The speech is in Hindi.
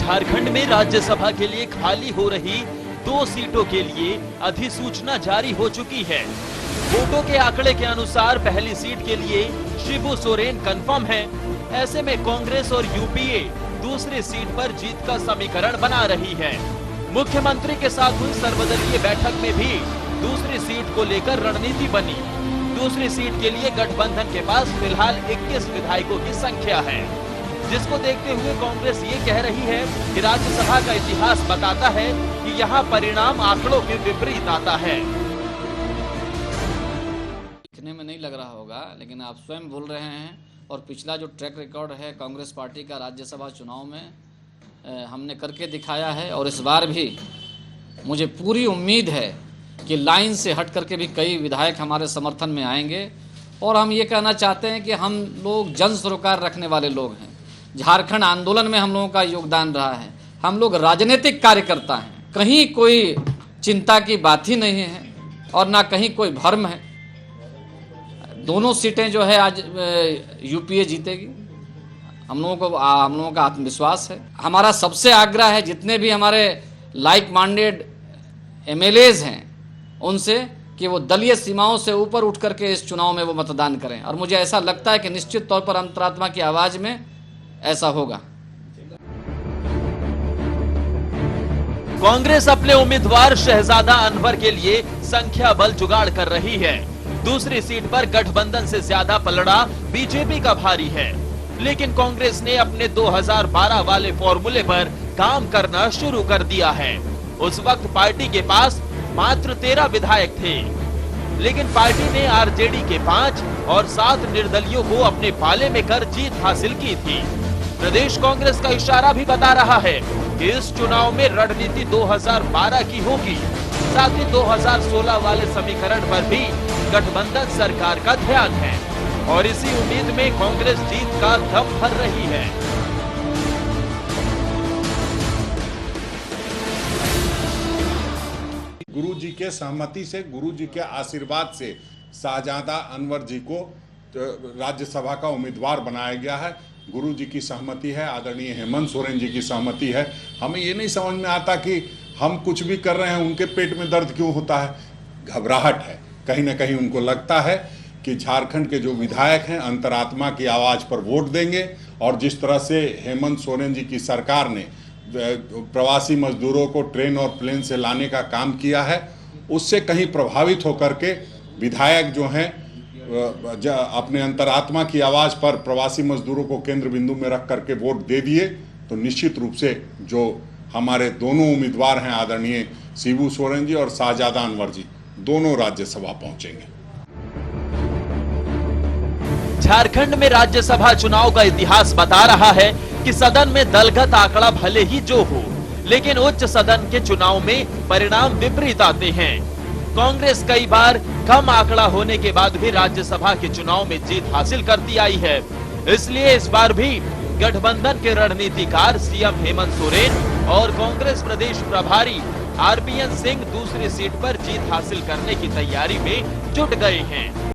झारखंड में राज्यसभा के लिए खाली हो रही 2 सीटों के लिए अधिसूचना जारी हो चुकी है। वोटों के आंकड़े के अनुसार पहली सीट के लिए शिबू सोरेन कंफर्म है। ऐसे में कांग्रेस और यूपीए दूसरी सीट पर जीत का समीकरण बना रही है। मुख्यमंत्री के साथ हुई सर्वदलीय बैठक में भी दूसरी सीट को लेकर रणनीति बनी। दूसरी सीट के लिए गठबंधन के पास फिलहाल 21 विधायकों की संख्या है, जिसको देखते हुए कांग्रेस ये कह रही है कि राज्यसभा का इतिहास बताता है कि यहाँ परिणाम आंकड़ों के विपरीत आता है। दिखने में नहीं लग रहा होगा, लेकिन आप स्वयं बोल रहे हैं और पिछला जो ट्रैक रिकॉर्ड है कांग्रेस पार्टी का राज्यसभा चुनाव में हमने करके दिखाया है। और इस बार भी मुझे पूरी उम्मीद है कि लाइन से हट करके भी कई विधायक हमारे समर्थन में आएंगे। और हम ये कहना चाहते हैं कि हम लोग जन सरोकार रखने वाले लोग हैं। झारखंड आंदोलन में हम लोगों का योगदान रहा है। हम लोग राजनीतिक कार्यकर्ता हैं, कहीं कोई चिंता की बात ही नहीं है और ना कहीं कोई भ्रम है। दोनों सीटें जो है आज यूपीए जीतेगी, हम लोगों का आत्मविश्वास है। हमारा सबसे आग्रह है जितने भी हमारे लाइक माइंडेड एमएलएज हैं उनसे कि वो दलीय सीमाओं से ऊपर उठ करके इस चुनाव में वो मतदान करें। और मुझे ऐसा लगता है कि निश्चित तौर पर अंतरात्मा की आवाज में ऐसा होगा। कांग्रेस अपने उम्मीदवार शहजादा अनवर के लिए संख्या बल जुगाड़ कर रही है। दूसरी सीट पर गठबंधन से ज्यादा पलड़ा बीजेपी का भारी है, लेकिन कांग्रेस ने अपने 2012 वाले फॉर्मूले पर काम करना शुरू कर दिया है। उस वक्त पार्टी के पास मात्र 13 विधायक थे, लेकिन पार्टी ने आरजेडी के 5 और 7 निर्दलियों को अपने पाले में कर जीत हासिल की थी। प्रदेश कांग्रेस का इशारा भी बता रहा है कि इस चुनाव में रणनीति 2012 की होगी। साथ ही 2016 वाले समीकरण पर भी गठबंधन सरकार का ध्यान है और इसी उम्मीद में कांग्रेस जीत का दम भर रही है। गुरु जी के सहमति से, गुरु जी के आशीर्वाद से शहजादा अनवर जी को राज्यसभा का उम्मीदवार बनाया गया है। गुरु जी की सहमति है, आदरणीय हेमंत सोरेन जी की सहमति है। हमें ये नहीं समझ में आता कि हम कुछ भी कर रहे हैं, उनके पेट में दर्द क्यों होता है। घबराहट है, कहीं ना कहीं उनको लगता है कि झारखंड के जो विधायक हैं अंतरात्मा की आवाज़ पर वोट देंगे। और जिस तरह से हेमंत सोरेन जी की सरकार ने प्रवासी मजदूरों को ट्रेन और प्लेन से लाने का काम किया है, उससे कहीं प्रभावित होकर के विधायक जो हैं अपने अंतरात्मा की आवाज़ पर प्रवासी मजदूरों को केंद्र बिंदु में रख करके वोट दे दिए, तो निश्चित रूप से जो हमारे दोनों उम्मीदवार हैं आदरणीय शिबू सोरेन जी और शहजादा अनवर जी, दोनों राज्यसभा पहुंचेंगे। झारखंड में राज्यसभा चुनाव का इतिहास बता रहा है कि सदन में दलगत आंकड़ा भले ही जो हो, लेकिन उच्च सदन के चुनाव में परिणाम विपरीत आते हैं। कांग्रेस कई बार कम आंकड़ा होने के बाद भी राज्यसभा के चुनाव में जीत हासिल करती आई है। इसलिए इस बार भी गठबंधन के रणनीतिकार सीएम हेमंत सोरेन और कांग्रेस प्रदेश प्रभारी आरपीएन सिंह दूसरी सीट पर जीत हासिल करने की तैयारी में जुट गए हैं।